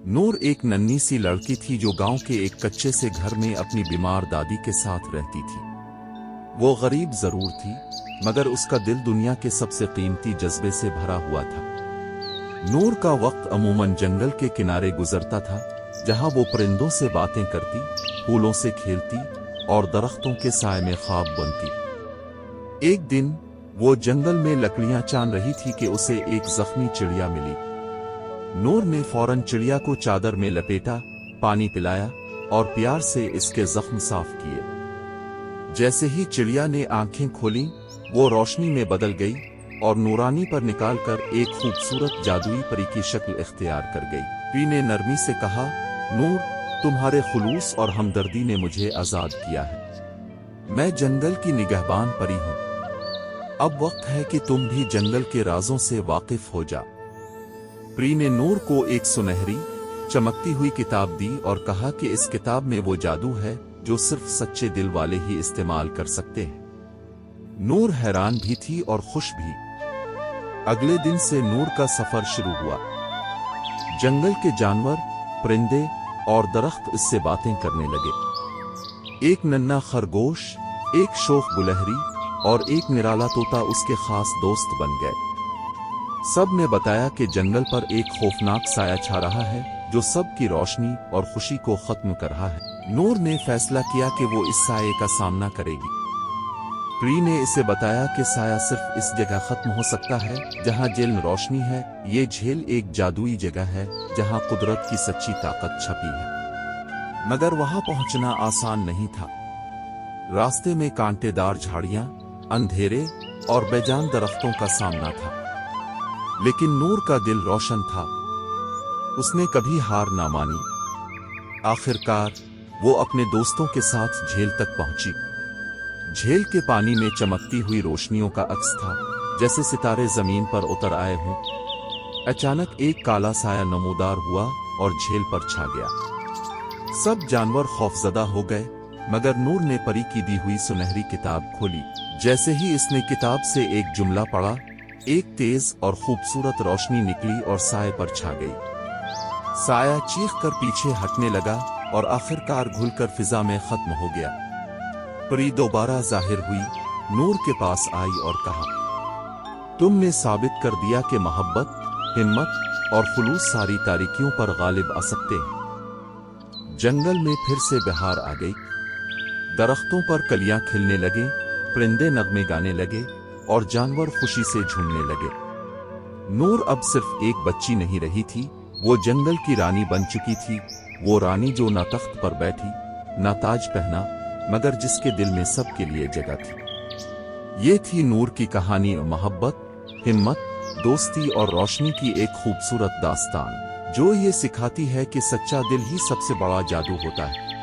नूर एक नन्ही सी लड़की थी जो गांव के एक कच्चे से घर में अपनी बीमार दादी के साथ रहती थी। वो गरीब जरूर थी, मगर उसका दिल दुनिया के सबसे कीमती जज्बे से भरा हुआ था। नूर का वक्त अमूमन जंगल के किनारे गुजरता था, जहां वो परिंदों से बातें करती, फूलों से खेलती और दरख्तों के साए में ख्वाब बुनती। एक दिन वो जंगल में लकड़ियां चान रही थी कि उसे एक जख्मी चिड़िया मिली। नूर ने फौरन चिड़िया को चादर में लपेटा, पानी पिलाया और प्यार से इसके जख्म साफ किए। जैसे ही चिड़िया ने आंखें खोलीं, वो रोशनी में बदल गई और नूरानी पर निकालकर एक खूबसूरत जादुई परी की शक्ल इख्तियार कर गई। परी ने नरमी से कहा, नूर, तुम्हारे खुलूस और हमदर्दी ने मुझे आजाद किया है। मैं जंगल की निगहबान परी हूं। अब वक्त है कि तुम भी जंगल के राजों से वाकिफ हो जा। परी ने नूर को एक सुनहरी, चमकती हुई किताब दी और कहा कि इस किताब में वो जादू है जो सिर्फ सच्चे दिल वाले ही इस्तेमाल कर सकते हैं। नूर हैरान भी थी और खुश भी। अगले दिन से नूर का सफर शुरू हुआ। जंगल के जानवर, परिंदे और दरख्त इससे बातें करने लगे। एक नन्हा खरगोश, एक शोख गुलहरी और एक निराला तोता उसके खास दोस्त बन गए। सब ने बताया कि जंगल पर एक खौफनाक साया छा रहा है जो सबकी रोशनी और खुशी को खत्म कर रहा है। नूर ने फैसला किया कि वो इस साये का सामना करेगी। परी ने इसे बताया कि साया सिर्फ इस जगह खत्म हो सकता है जहां जेल में रोशनी है। ये झील एक जादुई जगह है जहां कुदरत की सच्ची ताकत छपी है। मगर वहां पहुंचना आसान नहीं था। रास्ते में कांटेदार झाड़ियां, अंधेरे और बेजान दरख्तों का सामना था। लेकिन नूर का दिल रोशन था। उसने कभी हार ना मानी। आखिरकार वो अपने दोस्तों के साथ झील तक पहुंची। झील के पानी में चमकती हुई रोशनियों का अक्स था, जैसे सितारे जमीन पर उतर आए हों। अचानक एक काला साया नमूदार हुआ और झील पर छा गया। सब जानवर खौफजदा हो गए, मगर नूर ने परी की दी हुई सुनहरी किताब खोली। जैसे ही इसने किताब से एक जुमला पढ़ा, एक तेज और खूबसूरत रोशनी निकली और साये पर छा गई। साया चीखकर पीछे हटने लगा और आखिरकार घुलकर फिजा में खत्म हो गया। परी दोबारा जाहिर हुई, नूर के पास आई और कहा, तुमने साबित कर दिया कि मोहब्बत, हिम्मत और खुलूस सारी तारीकियों पर गालिब आ सकते हैं। जंगल में फिर से बहार आ गई। दरख्तों पर कलियां खिलने लगे, परिंदे नगमे गाने लगे और जानवर खुशी से झूमने लगे। नूर अब सिर्फ एक बच्ची नहीं रही थी, वो जंगल की रानी बन चुकी थी। वो रानी जो ना तख्त पर बैठी, ना ताज पहना, मगर जिसके दिल में सबके लिए जगह थी। ये थी नूर की कहानी, मोहब्बत, हिम्मत, दोस्ती और रोशनी की एक खूबसूरत दास्तान, जो ये सिखाती है कि सच्चा दिल ही सबसे बड़ा जादू होता है।